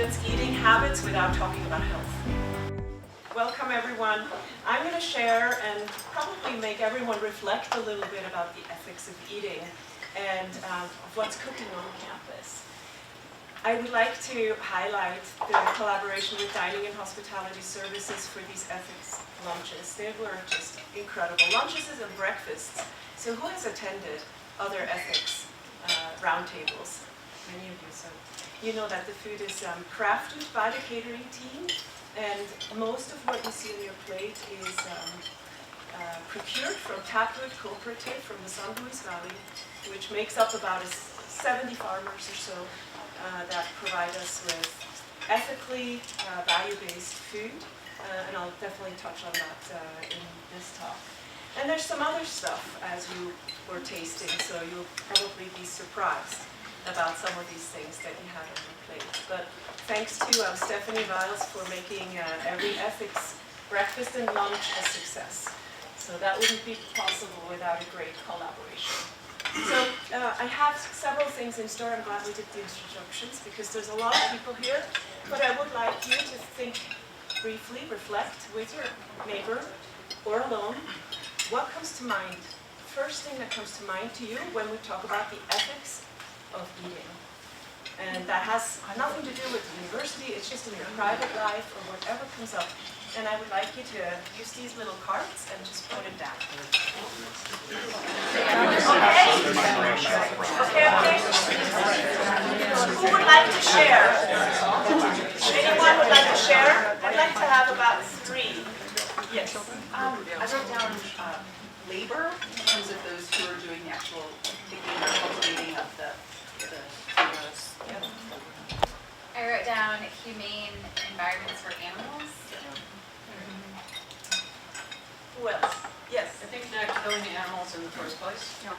minutes, eating habits without talking about health. Welcome everyone. I'm going to share and probably make everyone reflect a little bit about the ethics of eating and of what's cooking on campus. I would like to highlight the collaboration with Dining and Hospitality Services for these ethics lunches. They were just incredible. Lunches and breakfasts. So who has attended other ethics roundtables? Many of you. So you know that the food is crafted by the catering team, and most of what you see on your plate is procured from Taproot Cooperative from the San Luis Valley, which makes up about 70 farmers or so that provide us with ethically value-based food, and I'll definitely touch on that in this talk. And there's some other stuff as you were tasting, so you'll probably be surprised about some of these things that you had on your plate. But thanks to Stephanie Viles for making every ethics breakfast and lunch a success. So that wouldn't be possible without a great collaboration. So I have several things in store. I'm glad we did the introductions because there's a lot of people here. But I would like you to think briefly, reflect with your neighbor or alone. What comes to mind? First thing that comes to mind to you when we talk about the ethics of eating. And that has nothing to do with the university, it's just in your private life or whatever comes up. And I would like you to use these little cards and just put it down. Okay? Who would like to share? Anyone would like to share? I'd like to have about 3. Yes. I wrote down labor in terms of those who are doing the actual picking or cultivating of the tomatoes. Yep. I wrote down humane environments for animals. Who else? Yes. I think not killing the animals in the first place. Yeah.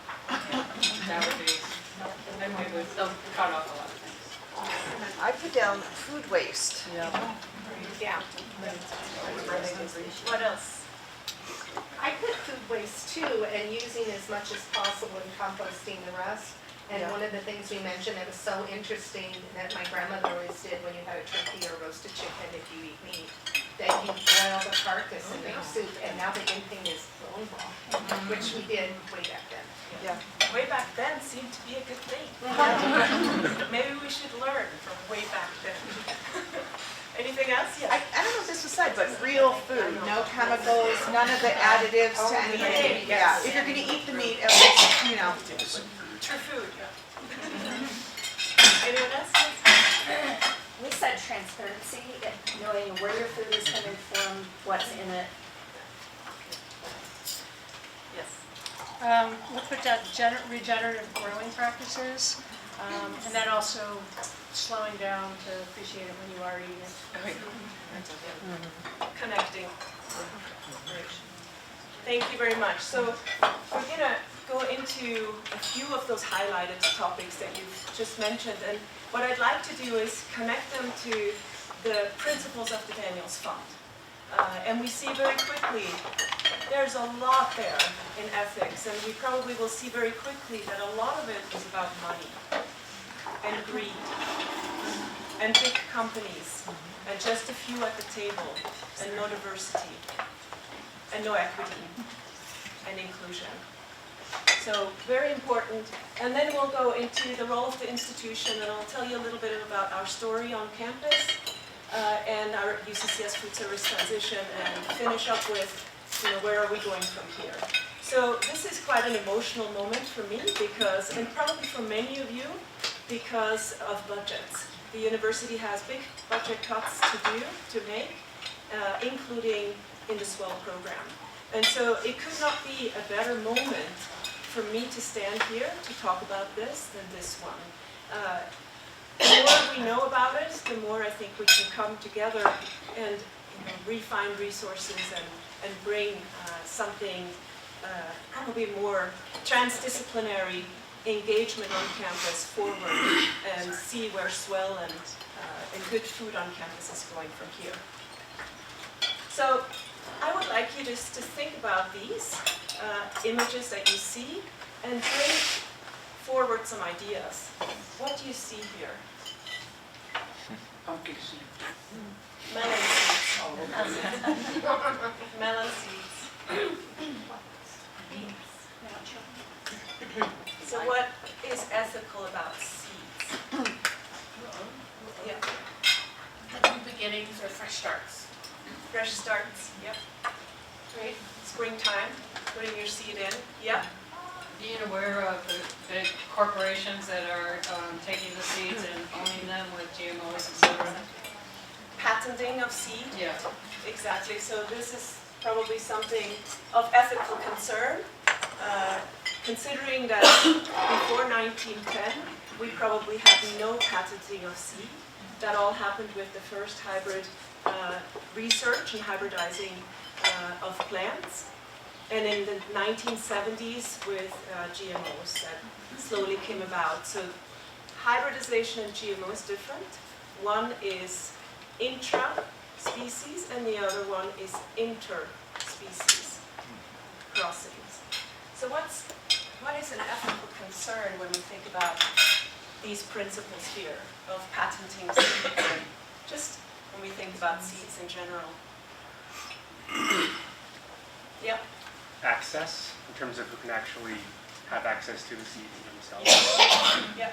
That would be, then we would cut off a lot of things. I put down food waste. Yeah. What else? I put food waste too, and using as much as possible and composting the rest. And one of the things we mentioned that was so interesting that my grandmother always did when you had a turkey or roasted chicken, if you eat meat, that you boil the carcass and make soup, and now the in thing is bone broth, which we did way back then. Yeah. Way back then seemed to be a good thing. Maybe we should learn from way back then. Anything else? Yeah. I don't know if this was said, but real food, no chemicals, none of the additives to anything. Yeah, if you're going to eat the meat, at least, you know. True food. Anyone else? We said transparency, knowing where your food is coming from, what's in it. Yes. We'll put down regenerative growing practices, and then also slowing down to appreciate it when you are eating it. Connecting. Thank you very much. So we're going to go into a few of those highlighted topics that you've just mentioned. And what I'd like to do is connect them to the principles of the Daniels Fund. And we see very quickly, there's a lot there in ethics, and we probably will see very quickly that a lot of it is about money and greed and big companies and just a few at the table and no diversity and no equity and inclusion. So very important. And then we'll go into the role of the institution, and I'll tell you a little bit about our story on campus and our UCCS food service transition, and finish up with, where are we going from here? So this is quite an emotional moment for me because, and probably for many of you, because of budgets. The university has big budget cuts to make, including in the SWELL program. And so it could not be a better moment for me to stand here to talk about this than this one. The more we know about it, the more I think we can come together and refine resources and bring something probably more transdisciplinary engagement on campus forward and see where SWELL and good food on campus is going from here. So I would like you just to think about these images that you see and bring forward some ideas. What do you see here? Pumpkin seed. Melon seeds. Melon seeds. So what is ethical about seeds? Yeah, New beginnings or fresh starts. fresh starts, yep. Great, springtime, putting your seed in, yep. Being aware of the big corporations that are taking the seeds and owning them with GMOs, etc. Patenting of seed. Yeah. Exactly, so this is probably something of ethical concern, considering that before 1910, we probably had no patenting of seed. That all happened with the first hybrid research and hybridizing of plants. And in the 1970s with GMOs that slowly came about. So hybridization and GMO is different. One is intra-species and the other one is inter-species crossings. So what is an ethical concern when we think about these principles here of patenting seeds and just when we think about seeds in general? Yep. Access, in terms of who can actually have access to the seeds themselves. Yeah.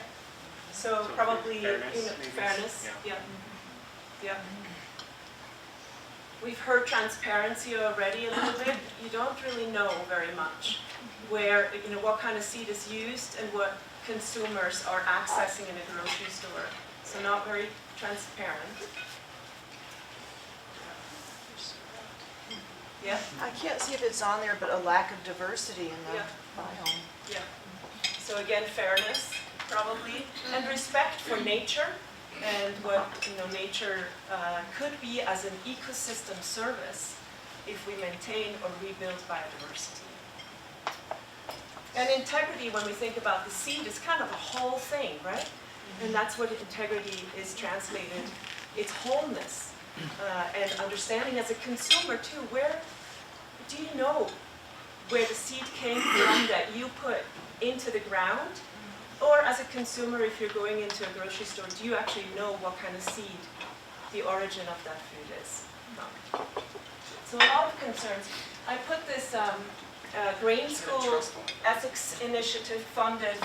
So probably fairness, maybe. fairness. Yeah. Yeah. Yeah. We've heard transparency already a little bit. You don't really know very much where, what kind of seed is used and what consumers are accessing in a grocery store. So not very transparent. Yeah. I can't see if it's on there, but a lack of diversity in the Yeah. biome. Yeah. So again, fairness, probably, and respect for nature and what nature could be as an ecosystem service if we maintain or rebuild biodiversity. And integrity, when we think about the seed, is kind of a whole thing, right? And that's what integrity is translated. It's wholeness and understanding as a consumer too. Where do you know where the seed came from that you put into the ground? Or as a consumer, if you're going into a grocery store, do you actually know what kind of seed the origin of that food is? No. So a lot of concerns. I put this grain school ethics initiative funded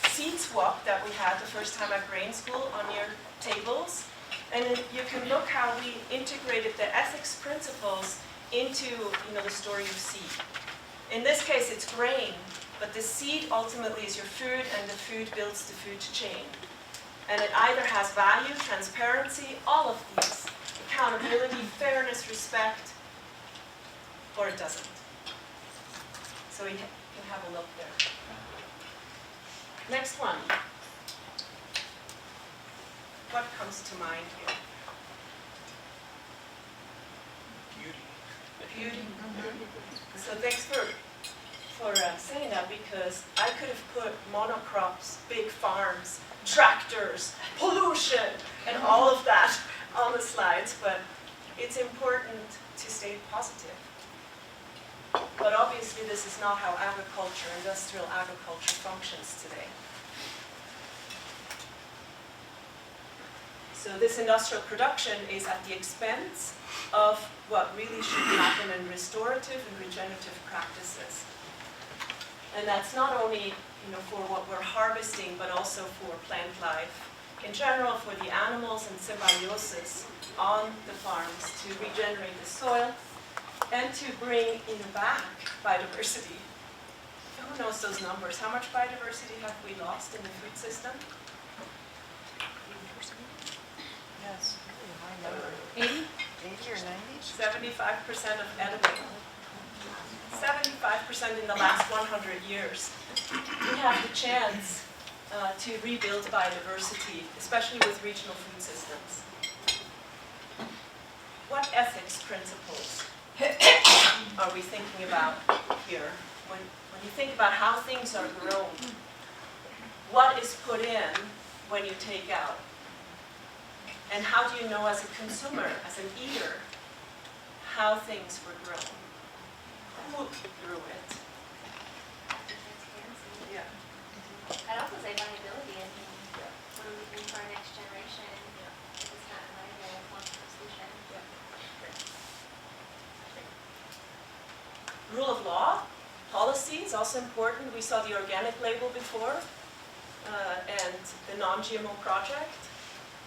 seed swap that we had the first time at grain school on your tables. And you can look how we integrated the ethics principles into the story of seed. In this case, it's grain, but the seed ultimately is your food, and the food builds the food chain. And it either has value, transparency, all of these, accountability, fairness, respect, or it doesn't. So you can have a look there. Next one. What comes to mind here? Beauty. So thanks for saying that, because I could have put monocrops, big farms, tractors, pollution, and all of that on the slides, but it's important to stay positive. But obviously this is not how agriculture, industrial agriculture functions today. So this industrial production is at the expense of what really should happen in restorative and regenerative practices. And that's not only for what we're harvesting, but also for plant life in general, for the animals and symbiosis on the farms to regenerate the soil and to bring back biodiversity. Who knows those numbers? How much biodiversity have we lost in the food system? Yes, really high number. 80? 80 or 90? 75% of edible. 75% in the last 100 years. We have the chance to rebuild biodiversity, especially with regional food systems. What ethics principles are we thinking about here? When you think about how things are grown, what is put in when you take out? And how do you know as a consumer, as an eater, how things were grown? Who grew it? Yeah. I'd also say liability, I mean, what are we doing for our next generation? also important. We saw the organic label before, and the non-GMO project.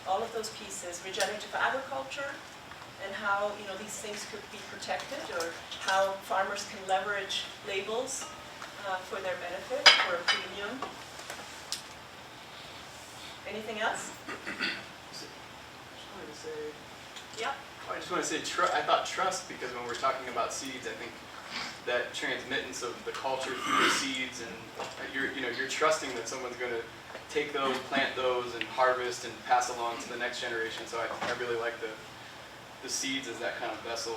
All of those pieces, regenerative agriculture, and how these things could be protected, or how farmers can leverage labels for their benefit, for a premium. Anything else? Yeah. I just want to say, I thought trust, because when we're talking about seeds, I think that transmittance of the culture through the seeds, and you're trusting that someone's going to take those, plant those, and harvest and pass along to the next generation. So I really like the seeds as that kind of vessel.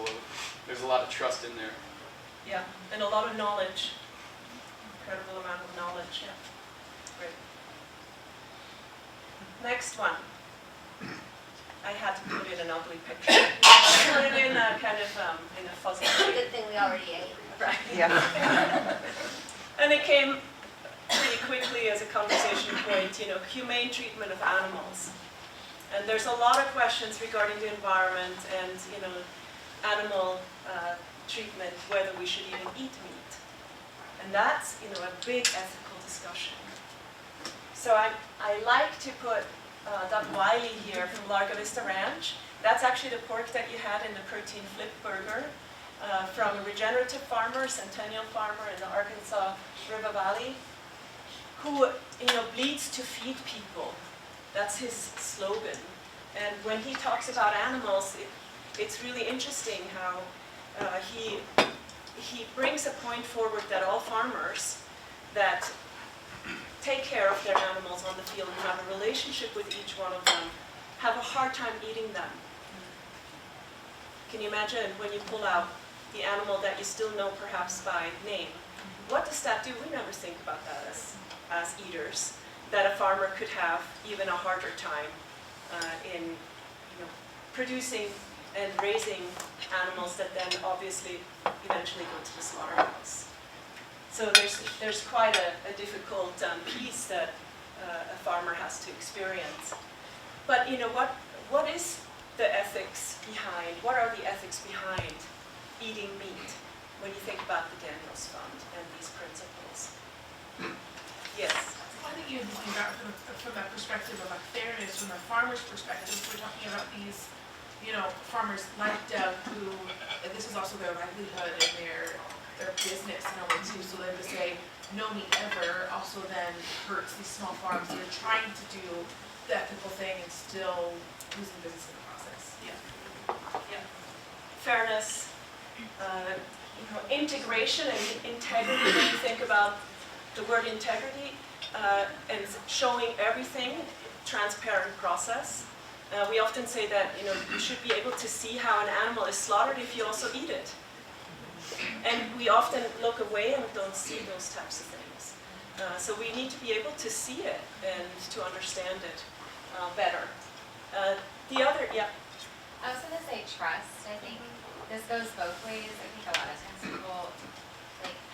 There's a lot of trust in there. Yeah, and a lot of knowledge. Incredible amount of knowledge. Yeah. Great. Next one. I had to put in an ugly picture. Put it in a kind of in a fuzzy shape. Good thing we already ate. Right. Yeah. And it came pretty quickly as a conversation point, humane treatment of animals. And there's a lot of questions regarding the environment and, animal treatment, whether we should even eat meat. And that's, a big ethical discussion. So I like to put Doug Wiley here from Largo Vista Ranch. That's actually the pork that you had in the protein flip burger from a regenerative farmer, Centennial farmer in the Arkansas River Valley, who bleeds to feed people. That's his slogan. And when he talks about animals, it's really interesting how he brings a point forward that all farmers that take care of their animals on the field and have a relationship with each one of them have a hard time eating them. Can you imagine when you pull out the animal that you still know perhaps by name? What does that do? We never think about that as eaters, that a farmer could have even a harder time in producing and raising animals that then obviously eventually go to the slaughterhouse. So there's quite a difficult piece that a farmer has to experience. But what is the ethics behind, what are the ethics behind eating meat when you think about the Daniels Fund and these principles? Yes? I think you think about from that perspective of fairness, from the farmer's perspective, we're talking about these, farmers like Doug who, and this is also their livelihood and their business in a way too, so then to say no meat ever also then hurts these small farms that are trying to do the ethical thing and still losing business in the process. Yeah. Fairness, integration and integrity. When you think about the word integrity and showing everything, transparent process. We often say that you should be able to see how an animal is slaughtered if you also eat it. And we often look away and don't see those types of things. So we need to be able to see it and to understand it better. The other, yeah. I was going to say trust. I think this goes both ways. I think a lot of times people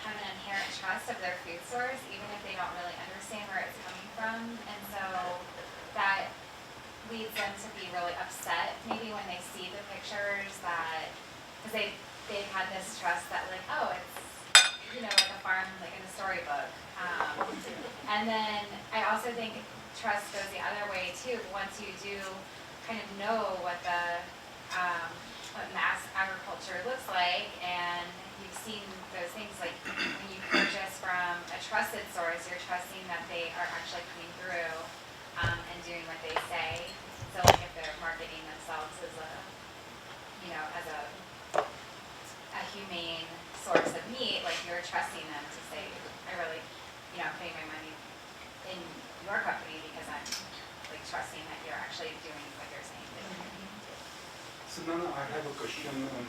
have an inherent trust of their food source, even if they don't really understand where it's coming from. And so that leads them to be really upset, maybe when they see the pictures because they've had this trust that oh, it's like a farm in a storybook. And then I also think trust goes the other way too. Once you do kind of know what what mass agriculture looks like, and you've seen those things, when you purchase from a trusted source, you're trusting that they are actually coming through and doing what they say. So if they're marketing themselves as a humane source of meat, you're trusting them to say, I really, I'm putting my money in your company because I'm trusting that you're actually doing what you're saying that you're going to do. So Nanna, I have a question on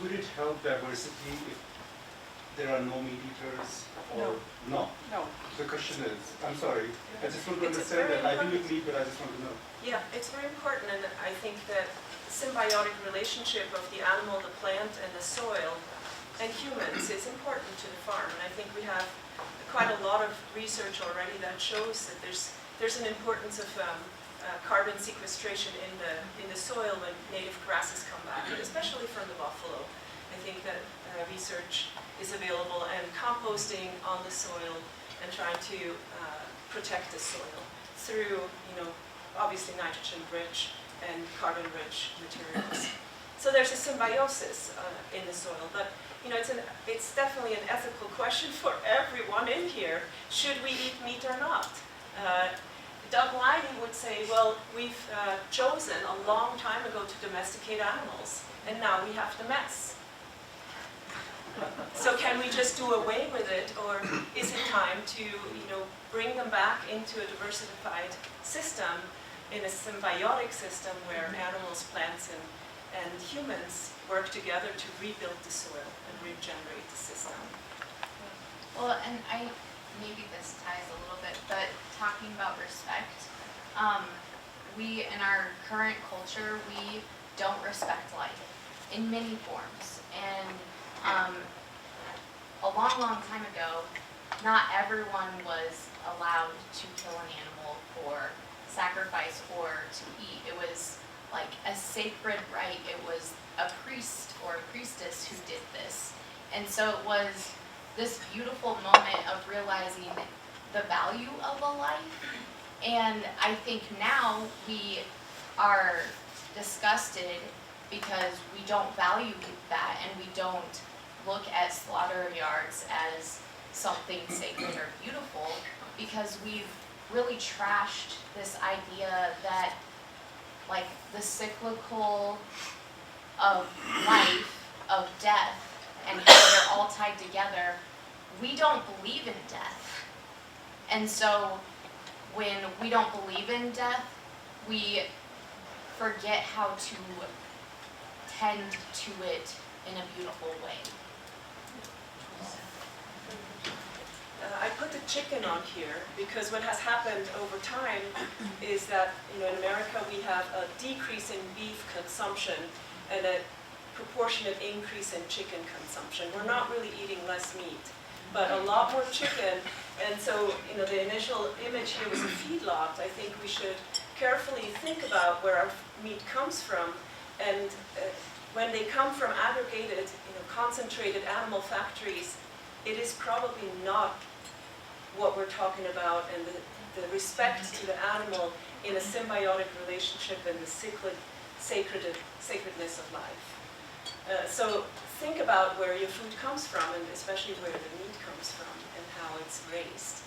would it help diversity if there are no meat eaters or no? No. The question is, I'm sorry, I just want to It's understand very that. I important. do eat meat, but I just want to know. Yeah, it's very important, and I think that the symbiotic relationship of the animal, the plant, and the soil, and humans is important to the farm. And I think we have quite a lot of research already that shows that there's an importance of carbon sequestration in the soil when native grasses come back, and especially from the buffalo. I think that research is available, and composting on the soil and trying to protect the soil through, obviously nitrogen-rich and carbon-rich materials. So there's a symbiosis in the soil, but it's definitely an ethical question for everyone in here. Should we eat meat or not? Doug Wiley would say, well, we've chosen a long time ago to domesticate animals, and now we have the mess. So can we just do away with it, or is it time to, bring them back into a diversified system, in a symbiotic system where animals, plants, and humans work together to rebuild the soil and regenerate the system? Well, and maybe this ties a little bit, but talking about respect, we, in our current culture, we don't respect life in many forms. And a long, long time ago, not everyone was allowed to kill an animal for sacrifice or to eat. It was like a sacred rite. It was a priest or a priestess who did this. And so it was this beautiful moment of realizing the value of a life. And I think now we are disgusted because we don't value that, and we don't look at slaughter yards as something sacred or beautiful, because we've really trashed this idea that, like, the cyclical of life, of death, and how they're all tied together. We don't believe in death. And so when we don't believe in death, we forget how to tend to it in a beautiful way. I put the chicken on here because what has happened over time is that, in America we have a decrease in beef consumption and a proportionate increase in chicken consumption. We're not really eating less meat, but a lot more chicken. And so, the initial image here was a feedlot. I think we should carefully think about where our meat comes from. And when they come from aggregated, concentrated animal factories, it is probably not what we're talking about, and the respect to the animal in a symbiotic relationship and the sacredness of life. So think about where your food comes from, and especially where the meat comes from and how it's raised.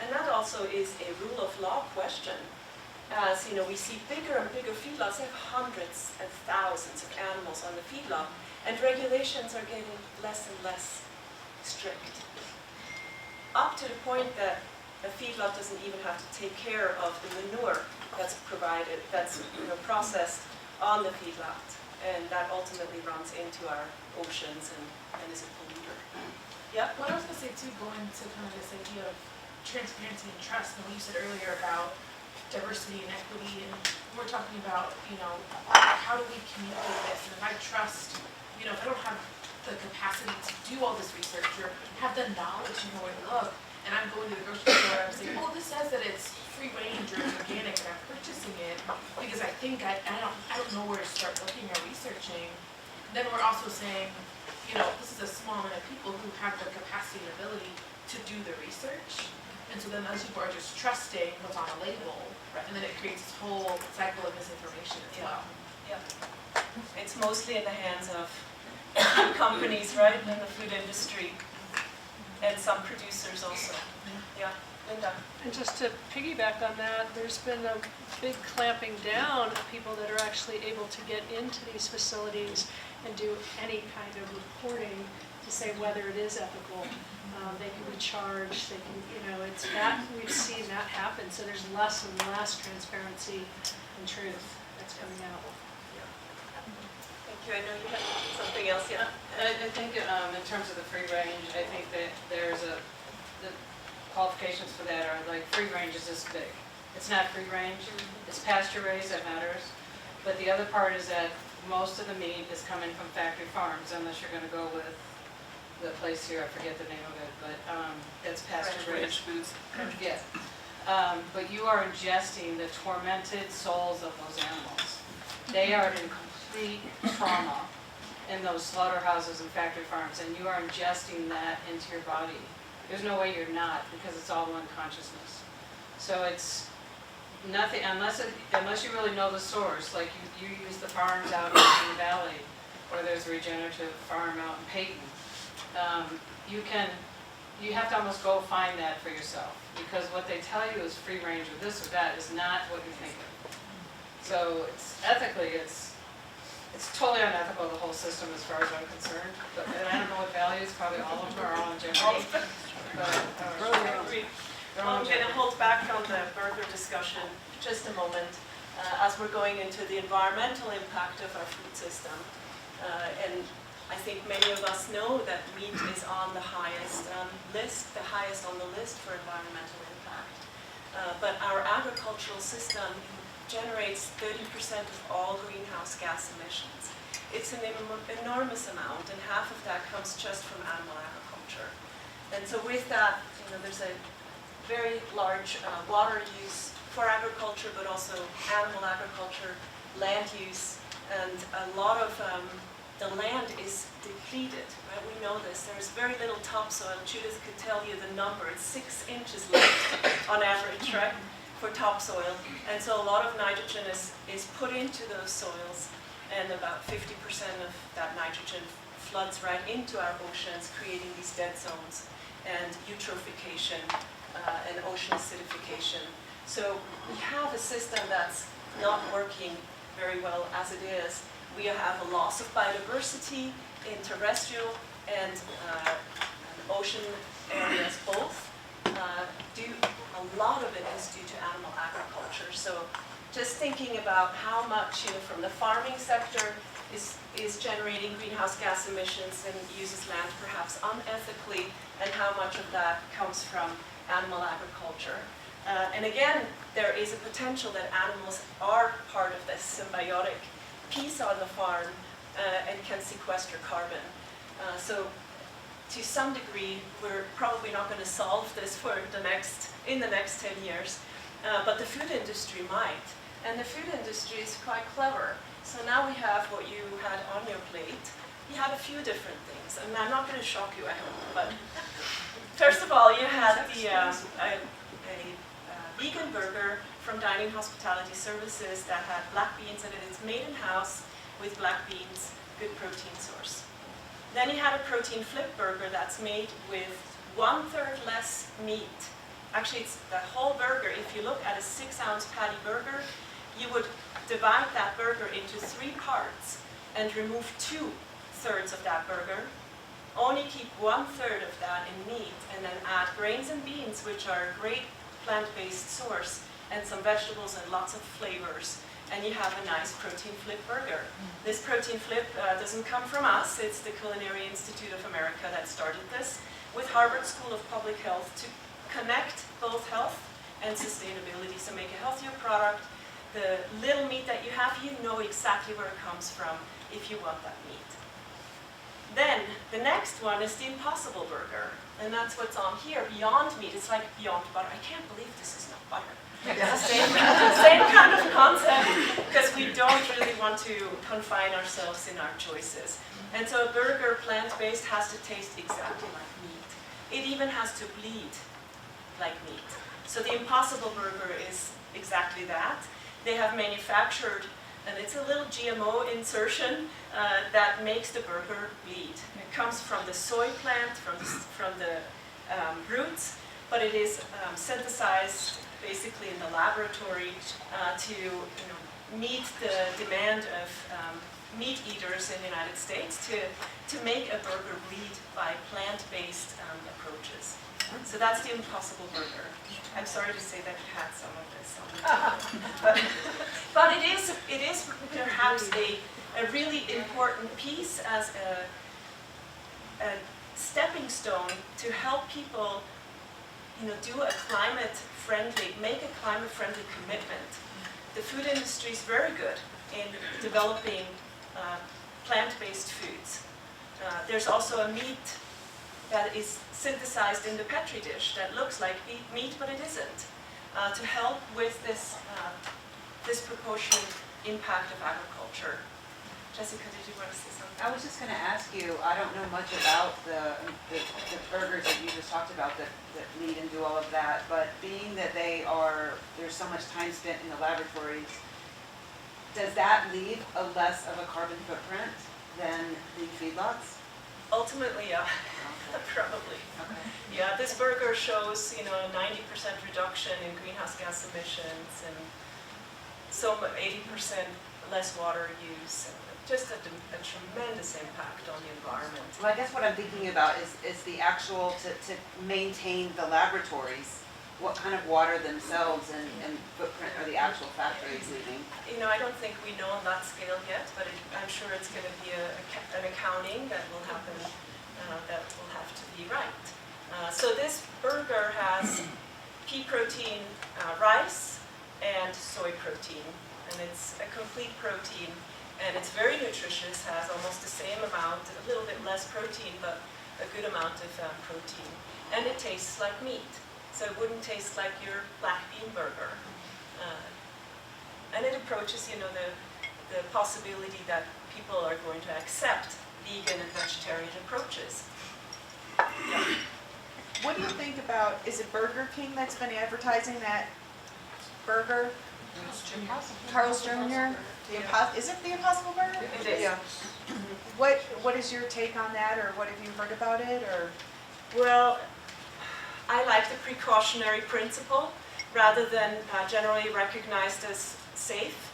And that also is a rule of law question. As we see bigger and bigger feedlots, they have hundreds and thousands of animals on the feedlot, and regulations are getting less and less strict. Up to the point that a feedlot doesn't even have to take care of the manure that's provided, that's processed on the feedlot, and that ultimately runs into our oceans and is a polluter. Yeah? What I was going to say too, going to kind of this idea of transparency and trust, and what you said earlier about diversity and equity, and we're talking about, how do we communicate this, and if I trust, if I don't have the capacity to do all this research or have the knowledge to know where to look, and I'm going to the grocery store and I'm saying, oh, this says that it's free range or it's organic, and I'm purchasing it because I think I don't know where to start looking or researching. Then we're also saying, this is a small amount of people who have the capacity and ability to do the research, and so then those people are just trusting what's on a label, and then it creates this whole cycle of misinformation as well. Yeah. It's mostly in the hands of companies, right, in the food industry, and some producers also. Yeah, Linda. And just to piggyback on that, there's been a big clamping down of people that are actually able to get into these facilities and do any kind of reporting to say whether it is ethical. They can be charged, they can, it's that, we've seen that happen, so there's less and less transparency and truth that's coming out. I know you had something else, yeah? I think in terms of the free range, I think that the qualifications for that are like free range is this big. It's not free range, it's pasture raised, that matters. But the other part is that most of the meat is coming from factory farms, unless you're going to go with the place here, I forget the name of it, but that's pasture raised. Yeah. But you are ingesting the tormented souls of those animals. They are in complete trauma, in those slaughterhouses and factory farms, and you are ingesting that into your body. There's no way you're not, because it's all one consciousness. So it's nothing, unless you really know the source, like you use the farms out in the valley, or there's a regenerative farm out in Peyton. You have to almost go find that for yourself, because what they tell you is free range or this or that is not what you think of. So it's ethically, it's totally unethical, the whole system as far as I'm concerned. But and I don't know what values, probably all of them are all in jeopardy. But, I'm going to hold back on the burger discussion just a moment as we're going into the environmental impact of our food system. And I think many of us know that meat is on the highest list, the highest on the list for environmental impact. But our agricultural system generates 30% of all greenhouse gas emissions. It's an enormous amount, and half of that comes just from animal agriculture. And so with that, there's a very large water use for agriculture, but also animal agriculture, land use, and a lot of the land is depleted, right? We know this. There's very little topsoil. Judith could tell you the number. It's 6 inches left on average, right, for topsoil. And so a lot of nitrogen is put into those soils, and about 50% of that nitrogen floods right into our oceans, creating these dead zones and eutrophication and ocean acidification. So we have a system that's not working very well as it is. We have a loss of biodiversity in terrestrial and ocean areas both. A lot of it is due to animal agriculture. So just thinking about how much from the farming sector is generating greenhouse gas emissions and uses land perhaps unethically, and how much of that comes from animal agriculture. And again, there is a potential that animals are part of this symbiotic piece on the farm and can sequester carbon. So to some degree, we're probably not going to solve this in the next 10 years, but the food industry might. And the food industry is quite clever. So now we have what you had on your plate. You had a few different things, and I'm not going to shock you, I hope, but first of all, you had a vegan burger from Dining Hospitality Services that had black beans in it. It's made in-house with black beans, good protein source. Then you had a protein flip burger that's made with 1/3 less meat. Actually, it's the whole burger. If you look at a 6-ounce patty burger, you would divide that burger into 3 parts and remove 2/3 of that burger, only keep 1/3 of that in meat, and then add grains and beans, which are a great plant-based source, and some vegetables and lots of flavors, and you have a nice protein flip burger. This protein flip doesn't come from us. It's the Culinary Institute of America that started this with Harvard School of Public Health to connect both health and sustainability, so make a healthier product. The little meat that you have, you know exactly where it comes from if you want that meat. Then the next one is the Impossible Burger, and that's what's on here, Beyond Meat. It's like Beyond Butter. I can't believe this is not butter. It's the same kind of concept, because we don't really want to confine ourselves in our choices. And so a burger, plant-based, has to taste exactly like meat. It even has to bleed like meat. So the Impossible Burger is exactly that. They have manufactured, and it's a little GMO insertion that makes the burger bleed. It comes from the soy plant, from the roots, but it is synthesized basically in the laboratory to meet the demand of meat eaters in the United States to make a burger bleed by plant-based approaches. So that's the Impossible Burger. I'm sorry to say that you had some of this on the table. But it is perhaps a really important piece as a stepping stone to help people do make a climate-friendly commitment. The food industry is very good in developing plant-based foods. There's also a meat that is synthesized in the Petri dish that looks like meat, but it isn't, to help with this disproportionate impact of agriculture. Jessica, did you want to say something? I was just gonna ask you, I don't know much about the burgers that you just talked about that lead and do all of that, but being that there's so much time spent in the laboratories, does that leave a less of a carbon footprint than the feedlots? Ultimately, yeah, probably. Okay. Yeah, this burger shows, a 90% reduction in greenhouse gas emissions and 80% less water use. Just a tremendous impact on the environment. Well, I guess what I'm thinking about is the actual, to maintain the laboratories, what kind of water themselves and footprint are the actual factories leaving? I don't think we know on that scale yet, but I'm sure it's going to be an accounting that will happen, that will have to be right. So this burger has pea protein, rice, and soy protein, and it's a complete protein. And it's very nutritious, has almost the same amount, a little bit less protein, but a good amount of protein. And it tastes like meat, so it wouldn't taste like your black bean burger. And it approaches, the possibility that people are going to accept vegan and vegetarian approaches. Yeah. What do you think about, is it Burger King that's been advertising that burger? Carl's Jr.? Is it the Impossible Burger? It is. Yeah. What is your take on that, or what have you heard about it, or? Well, I like the precautionary principle rather than generally recognized as safe.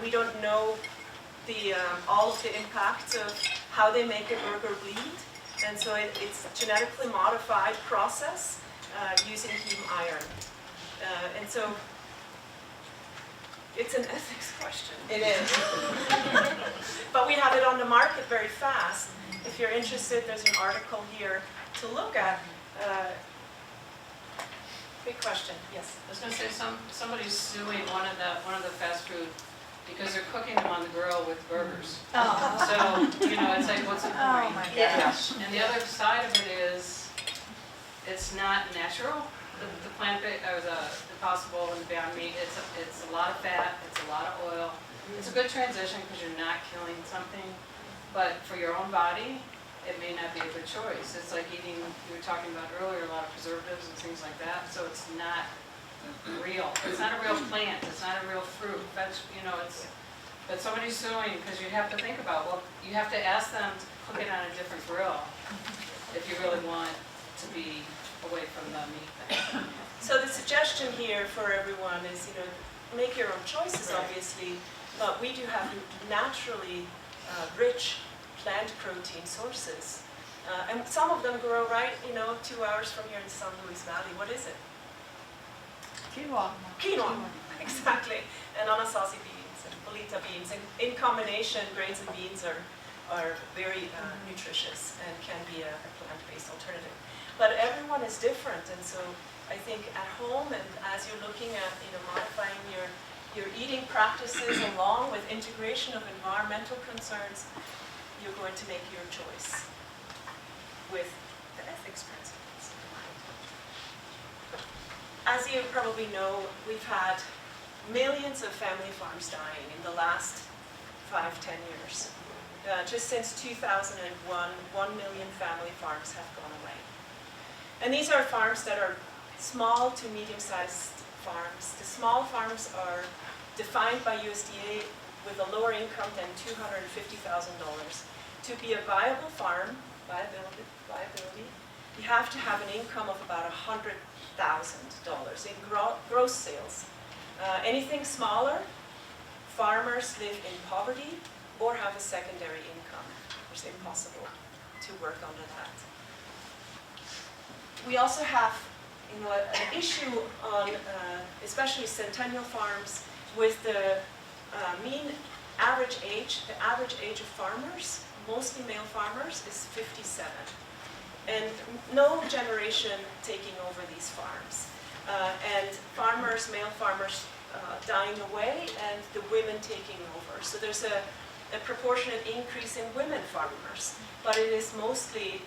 We don't know all of the impacts of how they make a burger bleed, and so it's genetically modified process using heme iron. And so it's an ethics question. It is. But we have it on the market very fast. If you're interested, there's an article here to look at. Big question, yes. I was going to say, somebody's suing one of the fast food because they're cooking them on the grill with burgers. Oh. So, it's like, what's the point? Oh my gosh. And the other side of it is, it's not natural. The plant-based, or the Impossible and the Beyond Meat, it's a lot of fat, it's a lot of oil. It's a good transition because you're not killing something, but for your own body, it may not be a good choice. It's like eating, you were talking about earlier, a lot of preservatives and things like that, so it's not real. It's not a real plant, it's not a real fruit, but somebody's suing because you have to think about, well, you have to ask them to cook it on a different grill if you really want to be away from the meat thing. So the suggestion here for everyone is, make your own choices, obviously, but we do have naturally rich plant protein sources. And some of them grow right, 2 hours from here in the San Luis Valley. What is it? Quinoa. Quinoa, exactly. And anasazi beans and bolita beans. And in combination, grains and beans are very nutritious and can be a plant-based alternative. But everyone is different, and so I think at home and as you're looking at modifying your eating practices along with integration of environmental concerns, you're going to make your choice with the ethics principles. As you probably know, we've had millions of family farms dying in the last 5-10 years. Just since 2001, 1 million family farms have gone away. And these are farms that are small to medium-sized farms. The small farms are defined by USDA with a lower income than $250,000. To be a viable farm, viability, you have to have an income of about $100,000 in gross sales. Anything smaller, farmers live in poverty or have a secondary income. It's impossible to work under that. We also have an issue on especially centennial farms with the average age of farmers, mostly male farmers, is 57. And no generation taking over these farms. And male farmers dying away and the women taking over. So there's a proportionate increase in women farmers, but it is mostly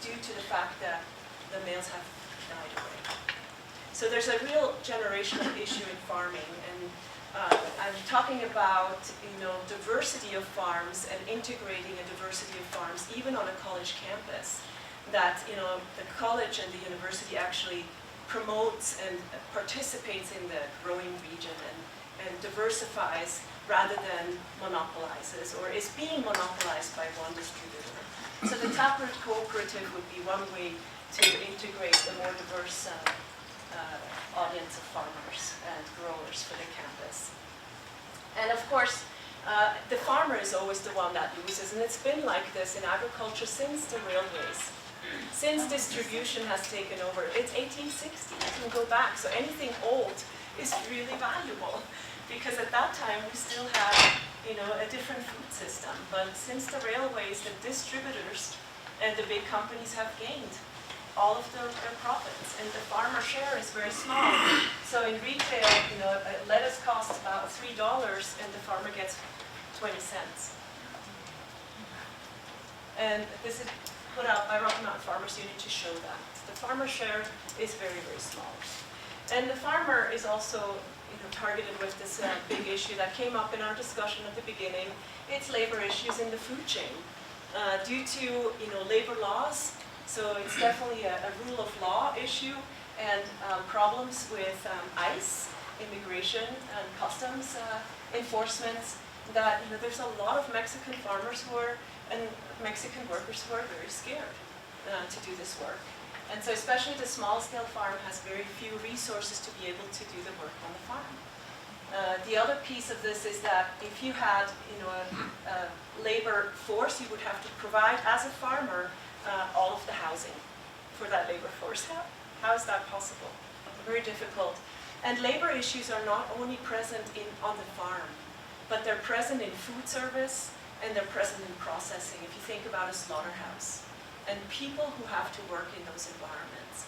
due to the fact that the males have died away. So there's a real generational issue in farming, and I'm talking about, diversity of farms and integrating a diversity of farms even on a college campus. That, the college and the university actually promotes and participates in the growing region and diversifies rather than monopolizes or is being monopolized by one distributor. So the Taproot Cooperative would be one way to integrate a more diverse audience of farmers and growers for the campus. And of course, the farmer is always the one that loses, and it's been like this in agriculture since the railways. Since distribution has taken over, it's 1860, you can go back, so anything old is really valuable, because at that time we still had, a different food system. But since the railways, the distributors and the big companies have gained all of their profits, and the farmer share is very small. So in retail, lettuce costs about $3, and the farmer gets 20 cents. And this is put out by Rocky Mountain Farmers Union to show that. The farmer share is very, very small. And the farmer is also targeted with this big issue that came up in our discussion at the beginning. It's labor issues in the food chain. Due to labor laws, so it's definitely a rule of law issue, and problems with ICE, immigration and customs enforcements, that there's a lot of Mexican farmers and Mexican workers who are very scared to do this work. And so especially the small-scale farm has very few resources to be able to do the work on the farm. The other piece of this is that if you had a labor force, you would have to provide, as a farmer, all of the housing for that labor force. How is that possible? Very difficult. And labor issues are not only present on the farm, but they're present in food service, and they're present in processing, if you think about a slaughterhouse, and people who have to work in those environments.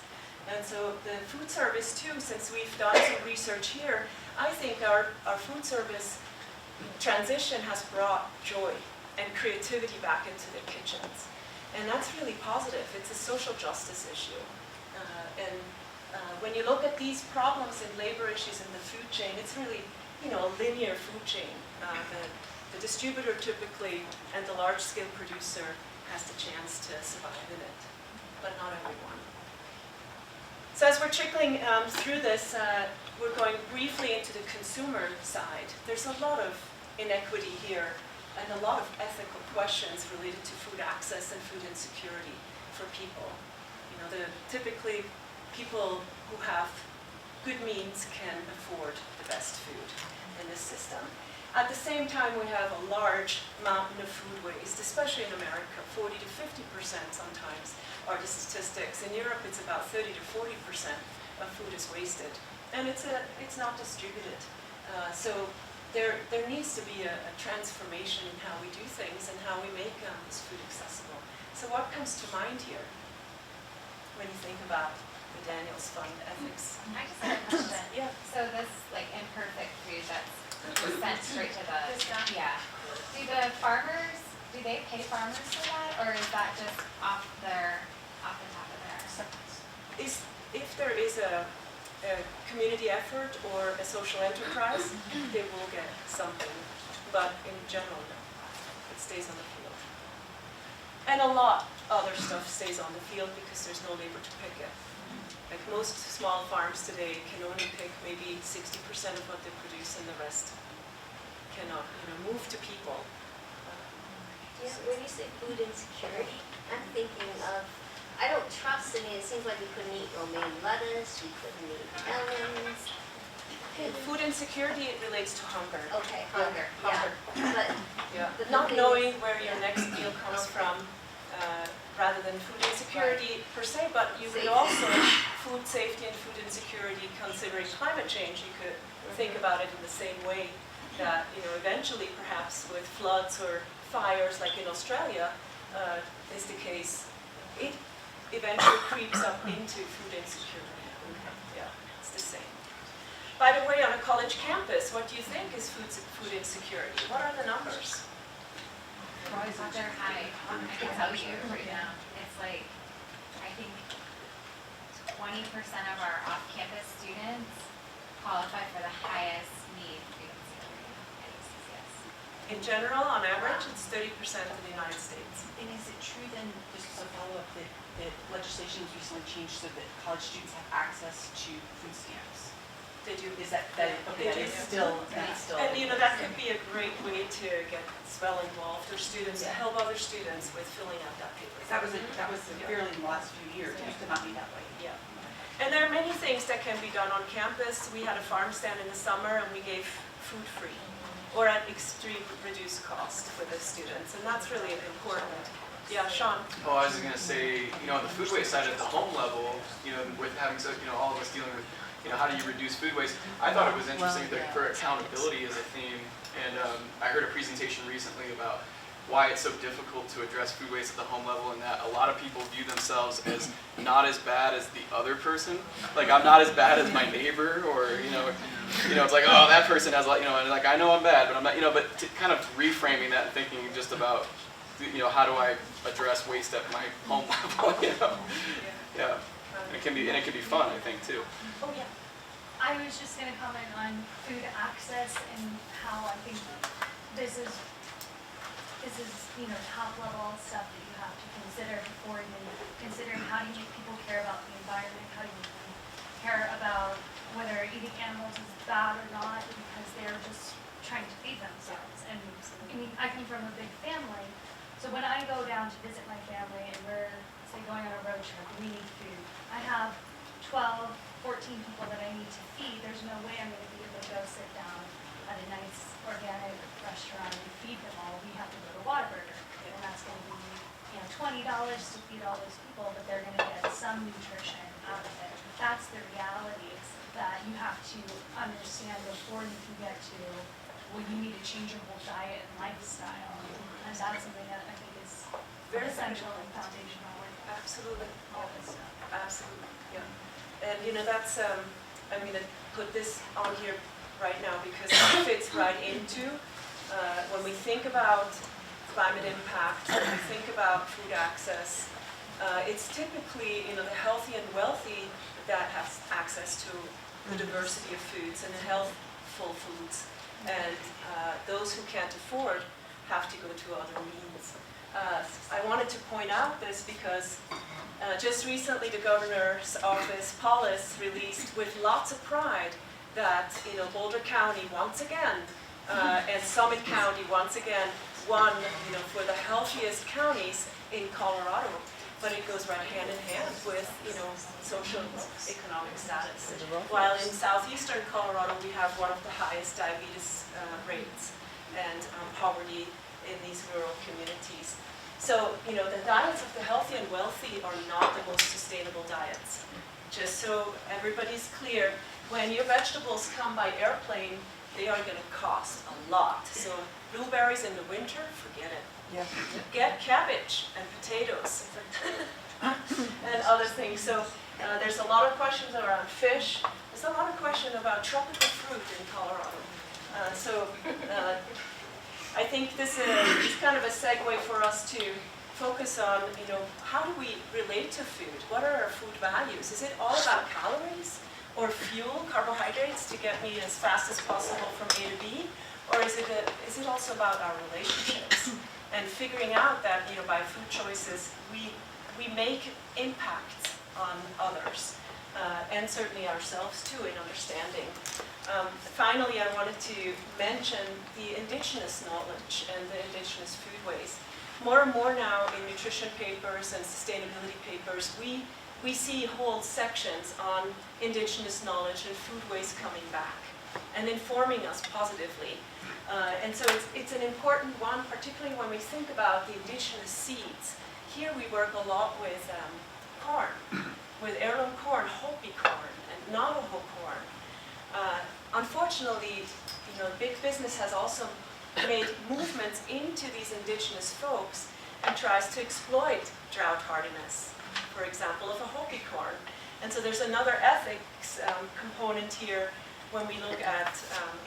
And so the food service too, since we've done some research here, I think our food service transition has brought joy and creativity back into the kitchens. And that's really positive. It's a social justice issue. When you look at these problems and labor issues in the food chain, it's really, a linear food chain. The distributor typically and the large-scale producer has the chance to survive in it, but not everyone. So as we're trickling through this, we're going briefly into the consumer side. There's a lot of inequity here and a lot of ethical questions related to food access and food insecurity for people. Typically people who have good means can afford the best food in this system. At the same time, we have a large mountain of food waste, especially in America. 40 to 50% sometimes are the statistics. In Europe, it's about 30 to 40% of food is wasted, and it's not distributed. So there needs to be a transformation in how we do things and how we make this food accessible. So what comes to mind here when you think about the Daniels Fund ethics? I just had a question. Yeah. So this imperfect food that's sent straight to the, do they pay farmers for that, or is that just off the top of their? If there is a community effort or a social enterprise, they will get something, but in general, no. It stays on the field. And a lot other stuff stays on the field because there's no labor to pick it. Like most small farms today can only pick maybe 60% of what they produce, and the rest cannot, move to people. Yeah, when you say food insecurity, I'm thinking of, I don't trust any, it seems like we couldn't eat romaine lettuce, we couldn't eat melons. Food insecurity, it relates to hunger. Okay, hunger, yeah. But Not knowing where your next meal comes from, rather than food insecurity per se, but you could also, food safety and food insecurity, considering climate change, you could think about it in the same way that, eventually perhaps with floods or fires like in Australia is the case, it eventually creeps up into food insecurity. Yeah, it's the same. By the way, on a college campus, what do you think is food insecurity? What are the numbers? They're high. I can tell you right now. It's like, I think 20% of our off-campus students qualify for the highest need food insecurity at UCCS. In general, on average, it's 30% in the United States. And is it true then, just as a follow-up, that legislation was recently changed so that college students have access to food stamps? They do. Is that, okay, that is still, that's still. And that could be a great way to get well involved for students, to help other students with filling out that paper. That was fairly in the last few years, it used to not be that way. Yeah. And there are many things that can be done on campus. We had a farm stand in the summer and we gave food free or at extreme reduced cost for the students, and that's really important. Yeah, Sean? Oh, I was just gonna say, on the food waste side at the home level, with having all of us dealing with, how do you reduce food waste? I thought it was interesting for accountability as a theme, and I heard a presentation recently about why it's so difficult to address food waste at the home level, and that a lot of people view themselves as not as bad as the other person. Like, I'm not as bad as my neighbor, or it's like, oh, that person has and like, I know I'm bad, but I'm not, but kind of reframing that and thinking just about, how do I address waste at my home level, Yeah. And it can be fun, I think, too. Oh, yeah. I was just going to comment on food access and how I think this is top level stuff that you have to consider before even considering how do you make people care about the environment, how do you make them care about whether eating animals is bad or not because they're just trying to feed themselves. And I mean, I come from a big family, so when I go down to visit my family and we're, say, going on a road trip and we need food, I have 12, 14 people that I need to feed. There's no way I'm going to be able to go sit down at a nice organic restaurant and feed them all. We have to go to Whataburger, and that's going to be $20 to feed all those people, but they're going to get some nutrition out of it. That's the reality that you have to understand before you can get to, well, you need to change your whole diet and lifestyle, and that's something that I think is Very essential and foundational. Absolutely. All this stuff. Absolutely, yeah. And that's, I'm going to put this on here right now because it fits right into when we think about climate impact, when we think about food access, it's typically, the healthy and wealthy that has access to the diversity of foods and the healthful foods. And those who can't afford have to go to other means. I wanted to point out this because just recently the governor's office, Paulus, released with lots of pride that Boulder County once again and Summit County once again won for the healthiest counties in Colorado. But it goes right hand in hand with social economic status. While in southeastern Colorado we have one of the highest diabetes rates and poverty in these rural communities. So, the diets of the healthy and wealthy are not the most sustainable diets. Just so everybody's clear, when your vegetables come by airplane, they are going to cost a lot. So, blueberries in the winter, forget it. Yeah. Get cabbage and potatoes and other things. So, there's a lot of questions around fish. There's a lot of questions about tropical fruit in Colorado. I think this is kind of a segue for us to focus on, how do we relate to food? What are our food values? Is it all about calories or fuel, carbohydrates, to get me as fast as possible from A to B? Or is it also about our relationships and figuring out that, by food choices, we make impacts on others and certainly ourselves too in understanding. Finally, I wanted to mention the indigenous knowledge and the indigenous foodways. More and more now in nutrition papers and sustainability papers, we see whole sections on indigenous knowledge and foodways coming back and informing us positively. And so it's an important one, particularly when we think about the indigenous seeds. Here we work a lot with corn, with heirloom corn, Hopi corn, and Navajo corn. Unfortunately, big business has also made movements into these indigenous folks and tries to exploit drought hardiness, for example, of a Hopi corn. And so there's another ethics component here when we look at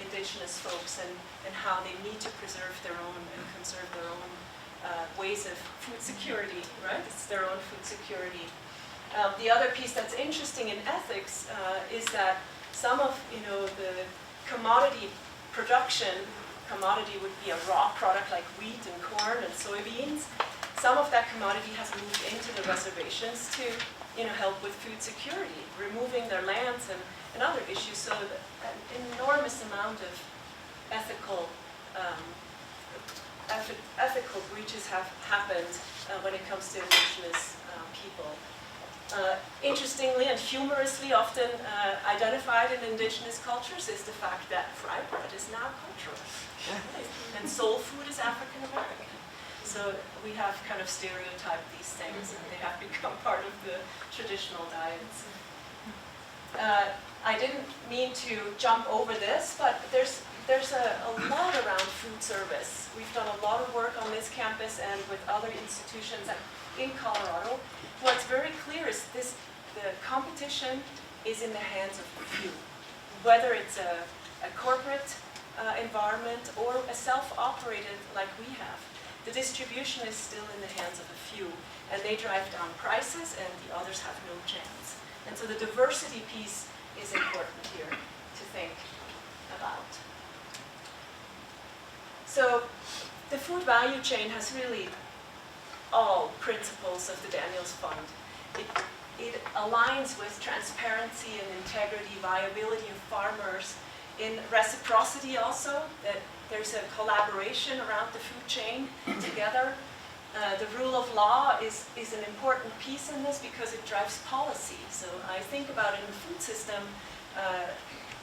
indigenous folks and how they need to preserve their own and conserve their own ways of food security, right? It's their own food security. The other piece that's interesting in ethics is that some of, the commodity production, commodity would be a raw product like wheat and corn and soybeans. Some of that commodity has moved into the reservations to, help with food security, removing their lands and other issues. So an enormous amount of ethical breaches have happened when it comes to indigenous people. Interestingly and humorously often identified in indigenous cultures is the fact that fried bread is now cultural. And soul food is African American. So we have kind of stereotyped these things and they have become part of the traditional diets. I didn't mean to jump over this, but there's a lot around food service. We've done a lot of work on this campus and with other institutions in Colorado. What's very clear is the competition is in the hands of a few. Whether it's a corporate environment or a self-operated like we have, the distribution is still in the hands of a few, and they drive down prices and the others have no chance. And so the diversity piece is important here to think about. So the food value chain has really all principles of the Daniels Fund. It aligns with transparency and integrity, viability of farmers, in reciprocity also, that there's a collaboration around the food chain together. The rule of law is an important piece in this because it drives policy. So I think about in the food system,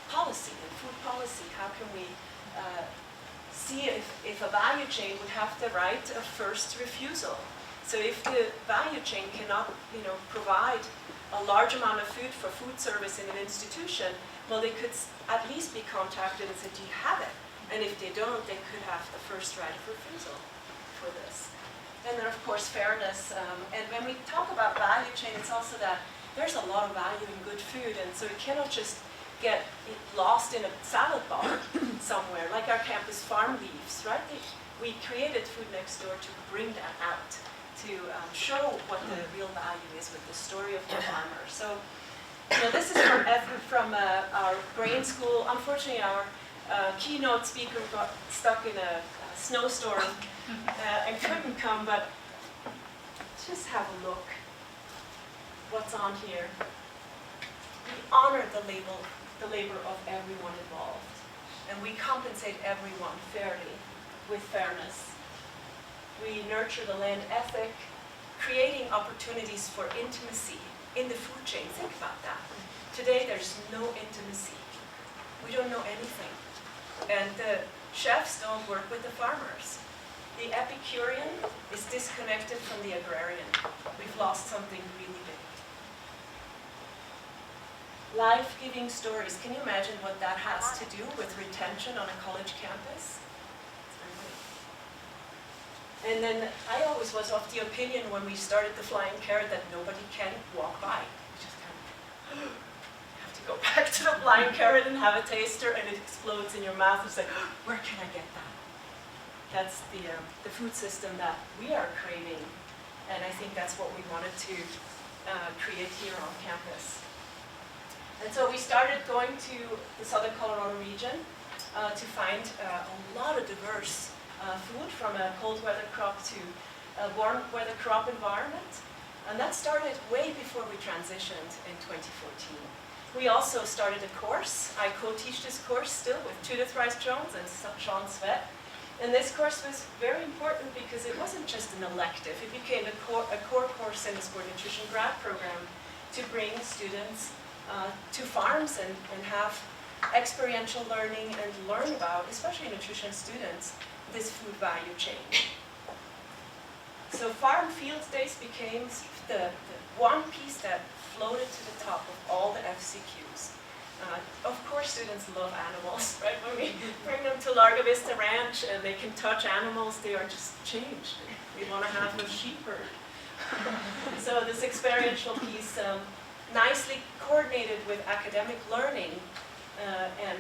policy and food policy, how can we see if a value chain would have the right of first refusal. So if the value chain cannot, provide a large amount of food for food service in an institution, well, they could at least be contacted and said, do you have it? And if they don't, they could have the first right of refusal for this. And then, of course, fairness. And when we talk about value chain, it's also that there's a lot of value in good food, and so it cannot just get lost in a salad bar somewhere, like our campus farm leaves, right? We created Food Next Door to bring that out, to show what the real value is with the story of the farmer. So, this is from our grain school. Unfortunately, our keynote speaker got stuck in a snowstorm and couldn't come, but just have a look what's on here. We honor the labor of everyone involved, and we compensate everyone fairly with fairness. We nurture the land ethic, creating opportunities for intimacy in the food chain. Think about that. Today there's no intimacy. We don't know anything. And the chefs don't work with the farmers. The Epicurean is disconnected from the agrarian. We've lost something really big. Life-giving stories. Can you imagine what that has to do with retention on a college campus? And then I always was of the opinion when we started the Flying Carrot that nobody can walk by. You just kind of have to go back to the Flying Carrot and have a taster, and it explodes in your mouth. It's like, where can I get that? That's the food system that we are craving, and I think that's what we wanted to create here on campus. And so we started going to the Southern Colorado region to find a lot of diverse food, from a cold weather crop to a warm weather crop environment. And that started way before we transitioned in 2014. We also started a course. I co-teach this course still with Judith Rice-Jones and Sean Svet. And this course was very important because it wasn't just an elective. It became a core course in the Sport Nutrition grad program to bring students to farms and have experiential learning and learn about, especially nutrition students, this food value chain. So Farm Field Days became the one piece that floated to the top of all the FCQs. Of course, students love animals, right? When we bring them to Largo Vista Ranch and they can touch animals, they are just changed. We want to have a sheep herd. So this experiential piece, nicely coordinated with academic learning and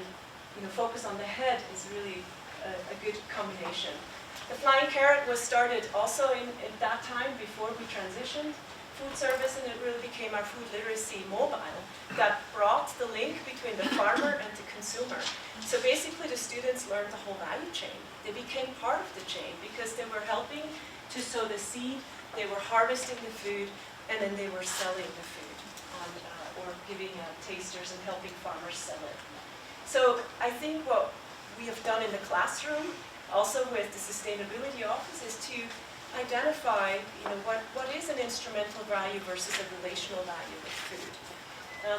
focus on the head, is really a good combination. The Flying Carrot was started also at that time before we transitioned. food service, and it really became our food literacy mobile that brought the link between the farmer and the consumer. So basically the students learned the whole value chain. They became part of the chain because they were helping to sow the seed, they were harvesting the food, and then they were selling the food or giving tasters and helping farmers sell it. So I think what we have done in the classroom, also with the sustainability office, is to identify, what is an instrumental value versus a relational value with food.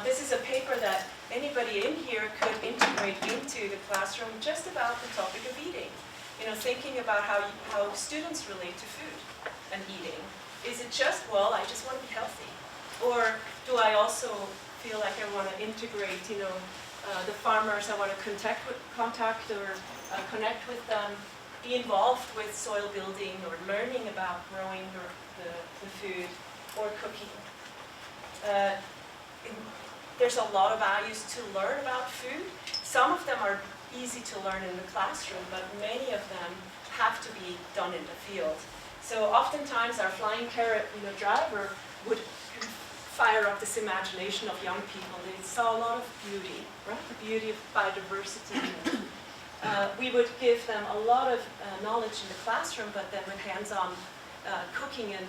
This is a paper that anybody in here could integrate into the classroom just about the topic of eating. Thinking about how students relate to food and eating. Is it just, well, I just want to be healthy? Or do I also feel like I want to integrate, the farmers, I want to contact or connect with them, be involved with soil building or learning about growing the food or cooking. There's a lot of values to learn about food. Some of them are easy to learn in the classroom, but many of them have to be done in the field. So oftentimes our flying carrot driver would fire up this imagination of young people. They saw a lot of beauty, right? The beauty of biodiversity. We would give them a lot of knowledge in the classroom, but then with hands-on cooking and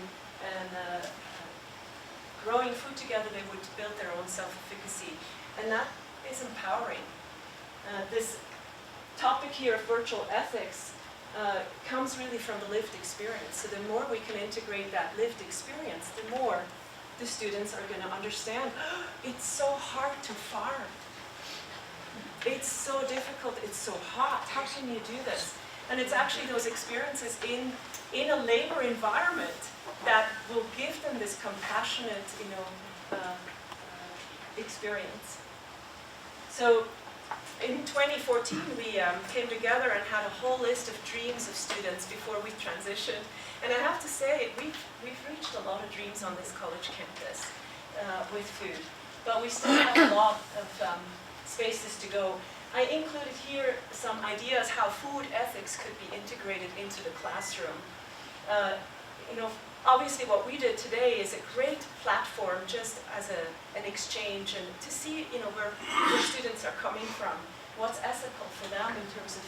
growing food together, they would build their own self-efficacy. And that is empowering. This topic here of virtual ethics comes really from the lived experience. So the more we can integrate that lived experience, the more the students are going to understand, it's so hard to farm. It's so difficult, it's so hot, how can you do this? And it's actually those experiences in a labor environment that will give them this compassionate, experience. So in 2014, we came together and had a whole list of dreams of students before we transitioned. And I have to say, we've reached a lot of dreams on this college campus with food. But we still have a lot of spaces to go. I included here some ideas how food ethics could be integrated into the classroom. Obviously what we did today is a great platform just as an exchange and to see where students are coming from, what's ethical for them in terms of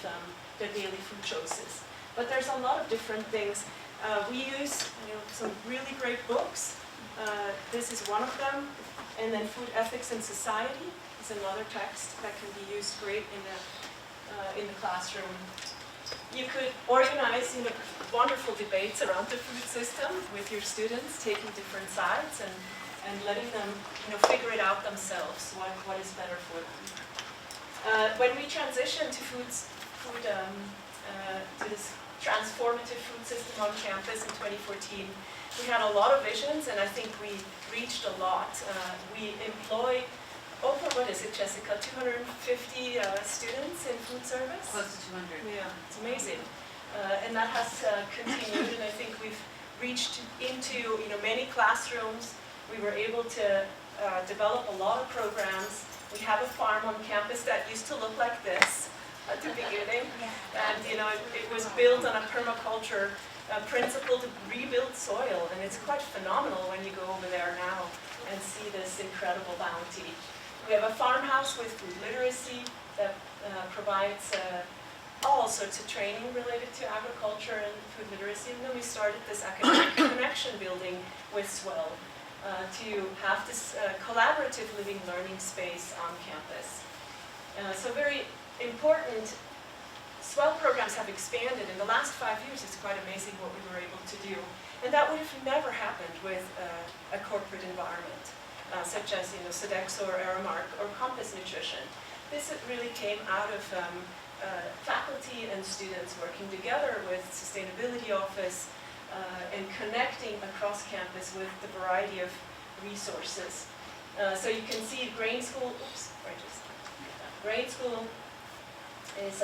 their daily food choices. But there's a lot of different things. We use some really great books. This is one of them. And then Food Ethics in Society is another text that can be used great in the classroom. You could organize wonderful debates around the food system with your students, taking different sides and letting them figure it out themselves, what is better for them. When we transitioned to to this transformative food system on campus in 2014, we had a lot of visions, and I think we reached a lot. We employ over, what is it, Jessica, 250 students in food service? Close to 200. Yeah, it's amazing. And that has continued, and I think we've reached into many classrooms. We were able to develop a lot of programs. We have a farm on campus that used to look like this at the beginning, and it was built on a permaculture principle to rebuild soil, and it's quite phenomenal when you go over there now and see this incredible bounty. We have a farmhouse with food literacy that provides all sorts of training related to agriculture and food literacy, and then we started this academic connection building with Swell to have this collaborative living learning space on campus. So very important. Swell programs have expanded. In the last 5 years, it's quite amazing what we were able to do. And that would have never happened with a corporate environment, such as Sodexo or Aramark or Compass Nutrition. This really came out of faculty and students working together with Sustainability Office and connecting across campus with the variety of resources. So you can see Grain School, Grain School is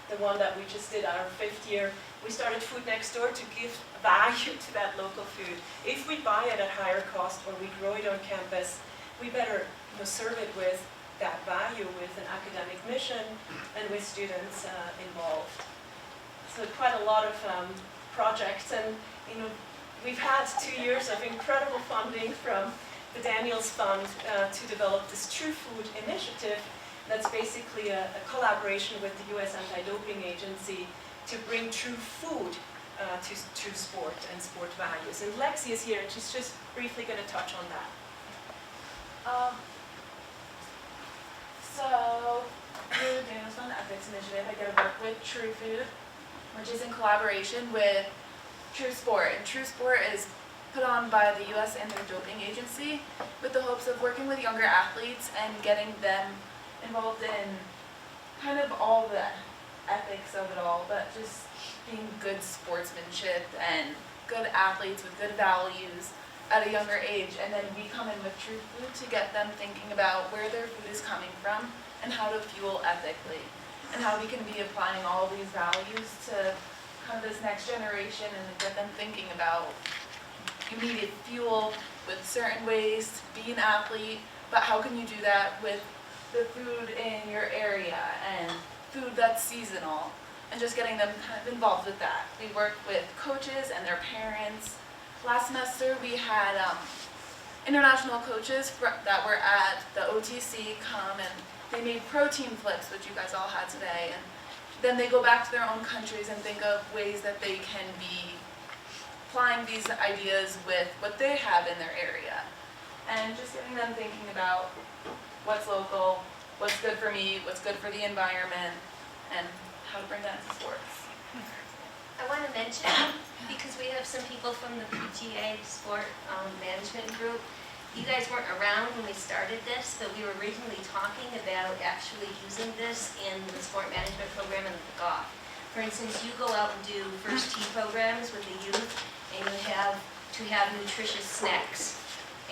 the one that we just did our 5th year. We started Food Next Door to give value to that local food. If we buy it at higher cost or we grow it on campus, we better serve it with that value with an academic mission and with students involved. So quite a lot of projects, and we've had 2 years of incredible funding from the Daniels Fund to develop this True Food initiative. That's basically a collaboration with the U.S. Anti-Doping Agency to bring true food to sport and sport values. And Lexi is here, and she's just briefly going to touch on that. So, through the Daniels Fund Ethics Initiative, I get to work with True Food, which is in collaboration with True Sport. And True Sport is put on by the U.S. Anti-Doping Agency with the hopes of working with younger athletes and getting them involved in kind of all the ethics of it all, but just being good sportsmanship and good athletes with good values at a younger age. And then we come in with True Food to get them thinking about where their food is coming from and how to fuel ethically, and how we can be applying all these values to kind of this next generation and get them thinking about immediate fuel with certain ways to be an athlete, but how can you do that with the food in your area and food that's seasonal, and just getting them kind of involved with that. We work with coaches and their parents. Last semester we had international coaches that were at the OTC come, and they made protein flips, which you guys all had today, and then they go back to their own countries and think of ways that they can be applying these ideas with what they have in their area, and just getting them thinking about what's local, what's good for me, what's good for the environment, and how to bring that into sports. I want to mention, because we have some people from the PGA Sport Management Group, you guys weren't around when we started this, but we were originally talking about actually using this in the sport management program in the golf. For instance, you go out and do first tee programs with the youth, and you have to have nutritious snacks.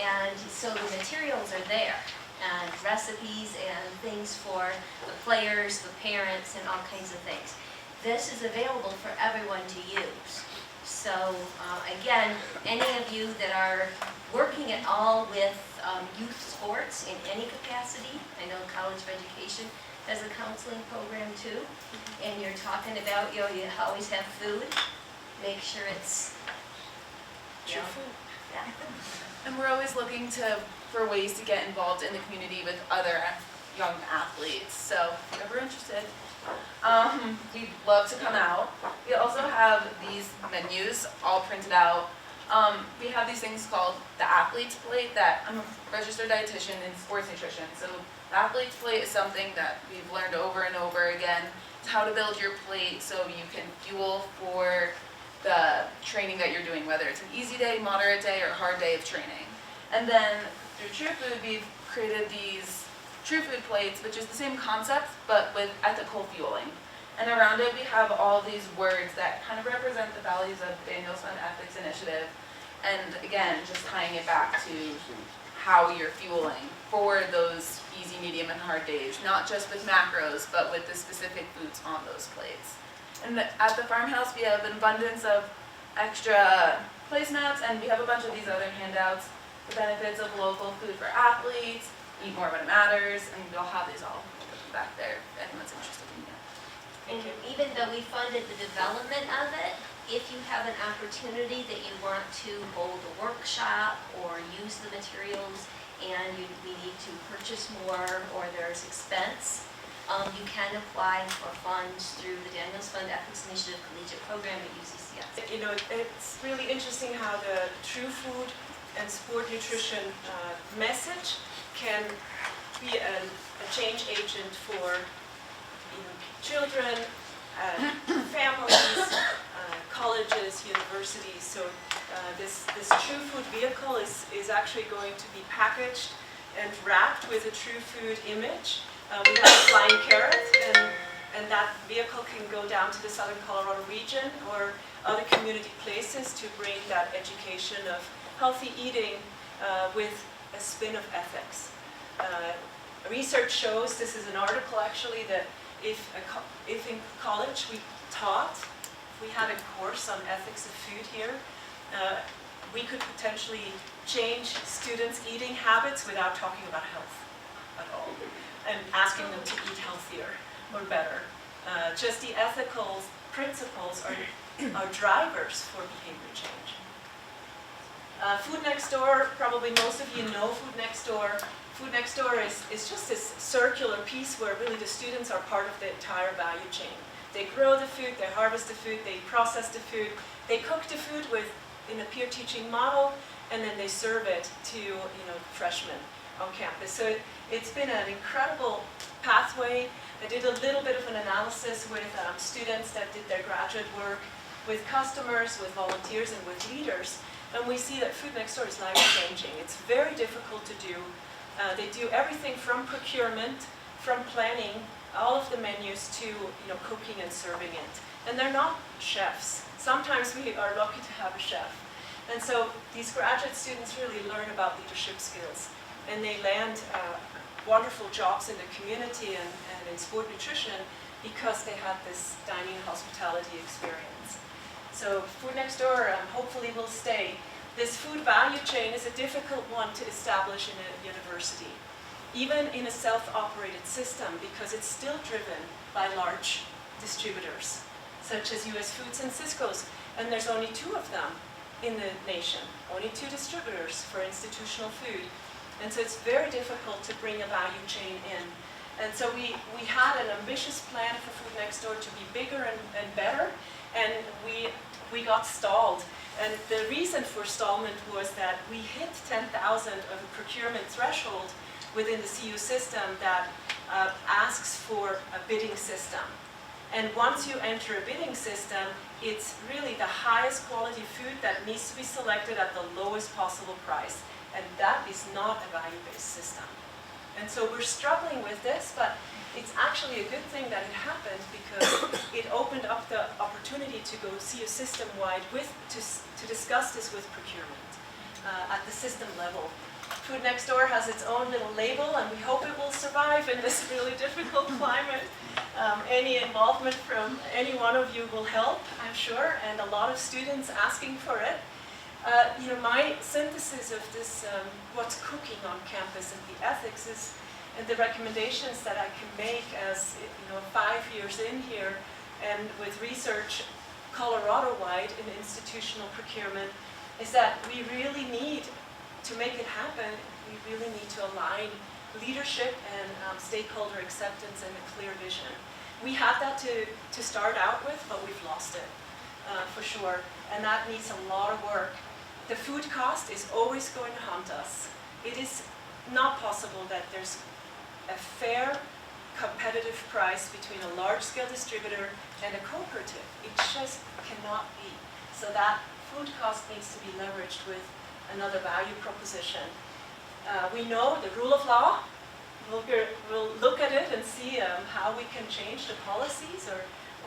And so the materials are there, and recipes and things for the players, the parents, and all kinds of things. This is available for everyone to use. So again, any of you that are working at all with youth sports in any capacity, I know College of Education has a counseling program too, and you're talking about, you always have food, make sure it's true food. Yeah. And we're always looking for ways to get involved in the community with other young athletes. So if you're ever interested, we'd love to come out. We also have these menus all printed out. We have these things called the athlete's plate that I'm a registered dietitian in sports nutrition. So the athlete's plate is something that we've learned over and over again. It's how to build your plate so you can fuel for the training that you're doing, whether it's an easy day, moderate day, or hard day of training. And then through True Food, we've created these True Food plates, which is the same concept, but with ethical fueling. And around it, we have all these words that kind of represent the values of the Daniels Fund Ethics Initiative. And again, just tying it back to how you're fueling for those easy, medium, and hard days, not just with macros, but with the specific foods on those plates. And at the farmhouse, we have an abundance of extra placemats, and we have a bunch of these other handouts. The benefits of local food for athletes, eat more when it matters, and we'll have these all back there if anyone's interested in that. And even though we funded the development of it, if you have an opportunity that you want to hold a workshop or use the materials and we need to purchase more or there's expense, you can apply for funds through the Daniels Fund Ethics Initiative Collegiate Program at UCCS. You know, it's really interesting how the True Food and sport nutrition message can be a change agent for children, families, colleges, universities. So this True Food vehicle is actually going to be packaged and wrapped with a True Food image. We have a flying carrot, and that vehicle can go down to the Southern Colorado region or other community places to bring that education of healthy eating with a spin of ethics. Research shows, this is an article actually, that if in college we taught, if we had a course on ethics of food here, we could potentially change students' eating habits without talking about health at all, and asking them to eat healthier or better. Just the ethical principles are drivers for behavior change. Food Next Door, probably most of you know Food Next Door. Food Next Door is just this circular piece where really the students are part of the entire value chain. They grow the food, they harvest the food, they process the food, they cook the food in a peer teaching model, and then they serve it to freshmen on campus. So it's been an incredible pathway. I did a little bit of an analysis with students that did their graduate work, with customers, with volunteers, and with leaders. And we see that Food Next Door is life-changing. It's very difficult to do. They do everything from procurement, from planning, all of the menus to cooking and serving it. And they're not chefs. Sometimes we are lucky to have a chef. And so these graduate students really learn about leadership skills. And they land wonderful jobs in the community and in sport nutrition because they had this dining and hospitality experience. So Food Next Door hopefully will stay. This food value chain is a difficult one to establish in a university, even in a self-operated system, because it's still driven by large distributors, such as US Foods and Cisco's. And there's only 2 of them in the nation, only 2 distributors for institutional food. And so it's very difficult to bring a value chain in. And so we had an ambitious plan for Food Next Door to be bigger and better, and we got stalled. And the reason for stallment was that we hit 10,000 of a procurement threshold within the CU system that asks for a bidding system. And once you enter a bidding system, it's really the highest quality food that needs to be selected at the lowest possible price. And that is not a value-based system. And so we're struggling with this, but it's actually a good thing that it happened because it opened up the opportunity to go see a system-wide to discuss this with procurement at the system level. Food Next Door has its own little label, and we hope it will survive in this really difficult climate. Any involvement from any one of you will help, I'm sure, and a lot of students asking for it. My synthesis of this, what's cooking on campus and the ethics is, and the recommendations that I can make as 5 years in here, and with research Colorado-wide in institutional procurement, is that we really need to make it happen. We really need to align leadership and stakeholder acceptance and a clear vision. We had that to start out with, but we've lost it for sure, and that needs a lot of work. The food cost is always going to haunt us. It is not possible that there's a fair, competitive price between a large-scale distributor and a cooperative. It just cannot be. So that food cost needs to be leveraged with another value proposition. We know the rule of law. We'll look at it and see how we can change the policies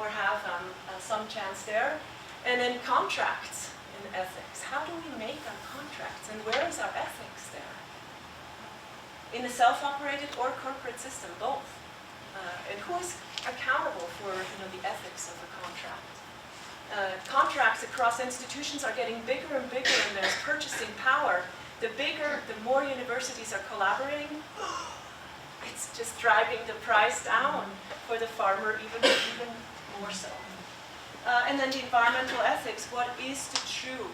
or have some chance there. And then contracts and ethics. How do we make our contracts, and where is our ethics there? In a self-operated or corporate system, both. And who is accountable for the ethics of a contract? Contracts across institutions are getting bigger and bigger, and there's purchasing power. The bigger, the more universities are collaborating, it's just driving the price down for the farmer even more so. And then the environmental ethics. What is the true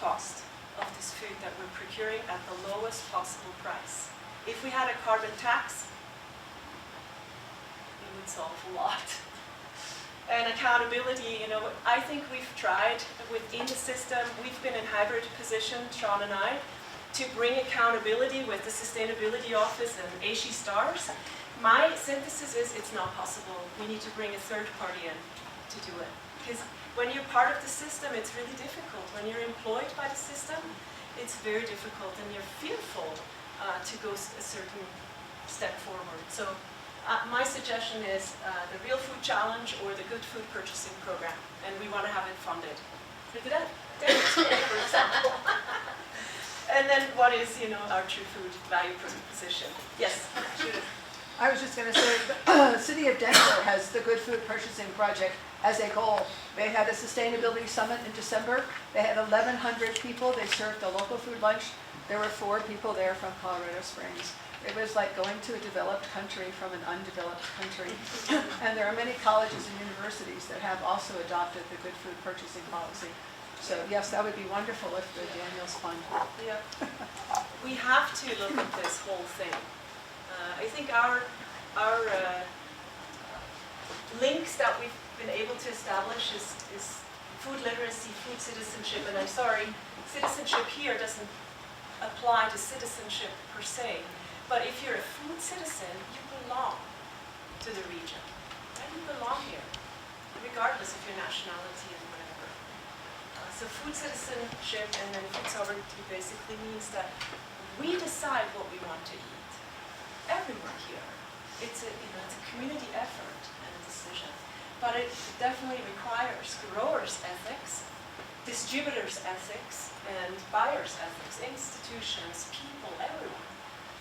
cost of this food that we're procuring at the lowest possible price? If we had a carbon tax, it would solve a lot. And accountability, I think we've tried within the system. We've been in hybrid position, Sean and I, to bring accountability with the Sustainability Office and ASHE stars. My synthesis is it's not possible. We need to bring a third party in to do it. Because when you're part of the system, it's really difficult. When you're employed by the system, it's very difficult, and you're fearful to go a certain step forward. So my suggestion is the Real Food Challenge or the Good Food Purchasing Program, and we want to have it funded. Look at that, for example. And then what is, our true food value proposition? Yes, Judith. I was just going to say, the City of Denver has the Good Food Purchasing Project as a goal. They had a sustainability summit in December. They had 1,100 people. They served a local food lunch. There were 4 people there from Colorado Springs. It was like going to a developed country from an undeveloped country. And there are many colleges and universities that have also adopted the Good Food Purchasing policy. So yes, that would be wonderful if the Daniels Fund. Yeah. We have to look at this whole thing. I think our links that we've been able to establish is food literacy, food citizenship, and I'm sorry, citizenship here doesn't apply to citizenship per se, but if you're a food citizen, you belong to the region, and you belong here, regardless of your nationality and whatever. So food citizenship and then food sovereignty basically means that we decide what we want to eat. Everyone here. It's a community effort and a decision. But it definitely requires growers' ethics, distributors' ethics, and buyers' ethics, institutions, people, everyone.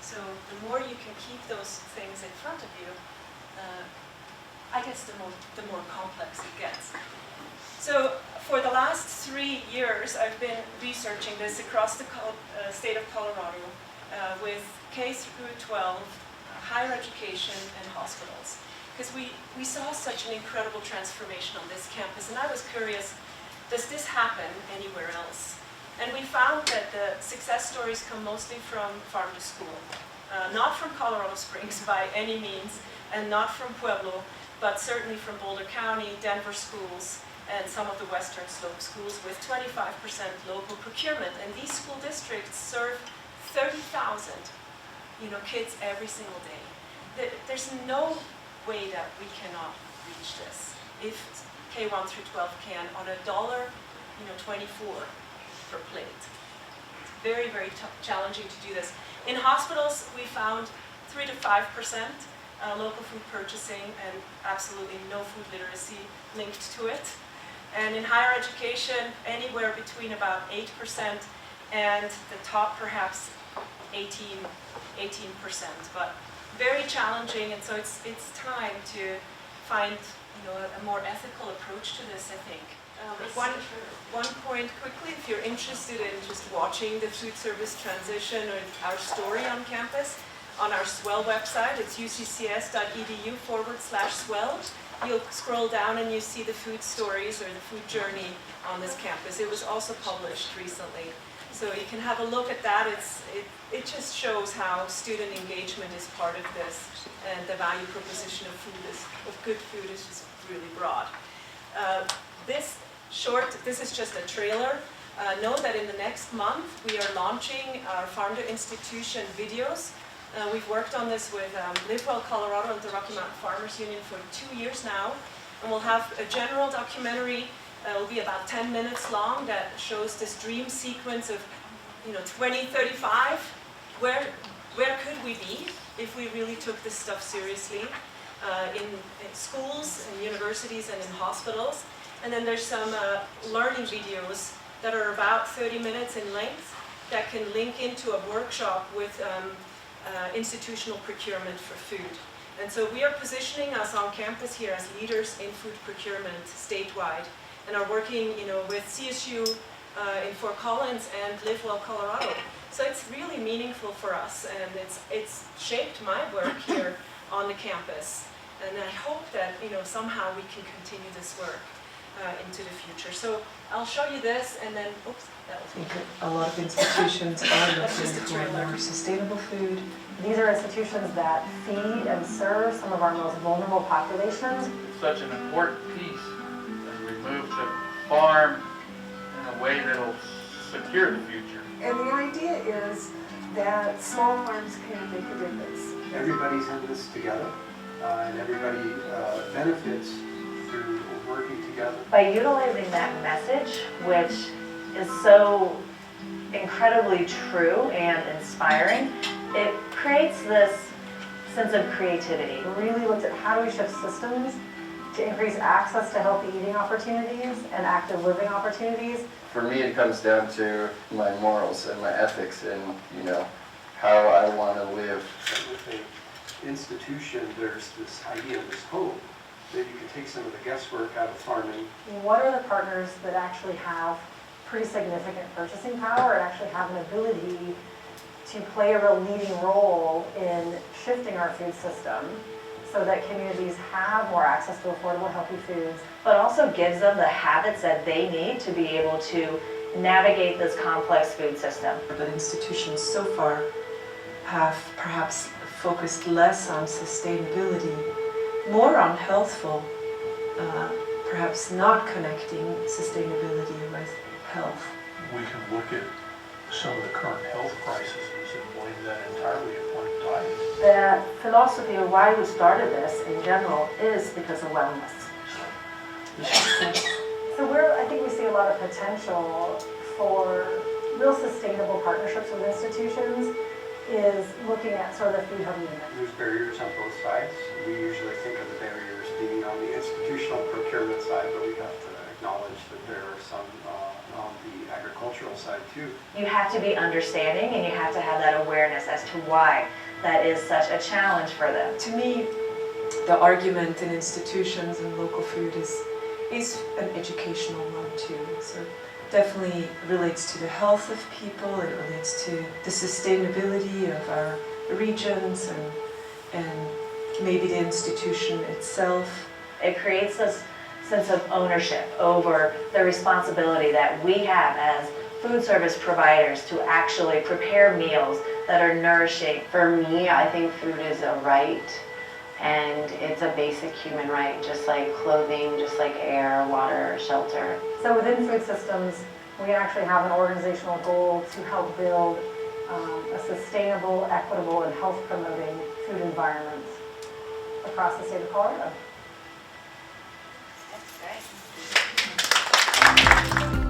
So the more you can keep those things in front of you, I guess the more complex it gets. So for the last 3 years, I've been researching this across the state of Colorado with K through 12, higher education, and hospitals. Because we saw such an incredible transformation on this campus, and I was curious, does this happen anywhere else? And we found that the success stories come mostly from farm to school. Not from Colorado Springs by any means, and not from Pueblo, but certainly from Boulder County, Denver schools, and some of the Western Slope schools with 25% local procurement. And these school districts serve 30,000 kids every single day. There's no way that we cannot reach this if K1 through 12 can on $1.24 per plate. It's very, very challenging to do this. In hospitals, we found 3 to 5% local food purchasing and absolutely no food literacy linked to it. And in higher education, anywhere between about 8% and the top perhaps 18%. But very challenging, and so it's time to find a more ethical approach to this, I think. One point quickly, if you're interested in just watching the food service transition or our story on campus, on our Swell website, it's uccs.edu/swell. You'll scroll down and you see the food stories or the food journey on this campus. It was also published recently. So you can have a look at that. It just shows how student engagement is part of this, and the value proposition of good food is just really broad. This is just a trailer. Know that in the next month we are launching our Farm to Institution videos. We've worked on this with Live Well Colorado and the Rocky Mountain Farmers Union for 2 years now, and we'll have a general documentary. It'll be about 10 minutes long that shows this dream sequence of 2035. Where could we be if we really took this stuff seriously in schools and universities and in hospitals? And then there's some learning videos that are about 30 minutes in length that can link into a workshop with institutional procurement for food. And so we are positioning us on campus here as leaders in food procurement statewide, and are working with CSU in Fort Collins and Live Well Colorado. So it's really meaningful for us, and it's shaped my work here on the campus. And I hope that somehow we can continue this work into the future. So I'll show you this, and then, oops, that was me. A lot of institutions are looking for more sustainable food. These are institutions that feed and serve some of our most vulnerable populations. Such an important piece as we move to farm in a way that'll secure the future. And the idea is that small farms can make a difference. Everybody's in this together, and everybody benefits through working together. By utilizing that message, which is so incredibly true and inspiring, it creates this sense of creativity. We really looked at how do we shift systems to increase access to healthy eating opportunities and active living opportunities. For me, it comes down to my morals and my ethics and, how I want to live. With an institution, there's this idea, this hope, that you can take some of the guesswork out of farming. What are the partners that actually have pretty significant purchasing power and actually have an ability to play a real leading role in shifting our food system so that communities have more access to affordable, healthy foods. But also gives them the habits that they need to be able to navigate this complex food system. But institutions so far have perhaps focused less on sustainability, more on healthful, perhaps not connecting sustainability with health. We can look at some of the current health crises and blame that entirely upon diet. The philosophy of why we started this in general is because of wellness. So I think we see a lot of potential for real sustainable partnerships with institutions is looking at sort of the food hub unit. There's barriers on both sides. We usually think of the barriers being on the institutional procurement side, but we have to acknowledge that there are some on the agricultural side too. You have to be understanding and you have to have that awareness as to why that is such a challenge for them. To me, the argument in institutions and local food is an educational one too. So definitely relates to the health of people, it relates to the sustainability of our regions and maybe the institution itself. It creates this sense of ownership over the responsibility that we have as food service providers to actually prepare meals that are nourishing. For me, I think food is a right, and it's a basic human right, just like clothing, just like air, water, shelter. So within food systems, we actually have an organizational goal to help build a sustainable, equitable, and health-promoting food environment across the state of Colorado. That's great.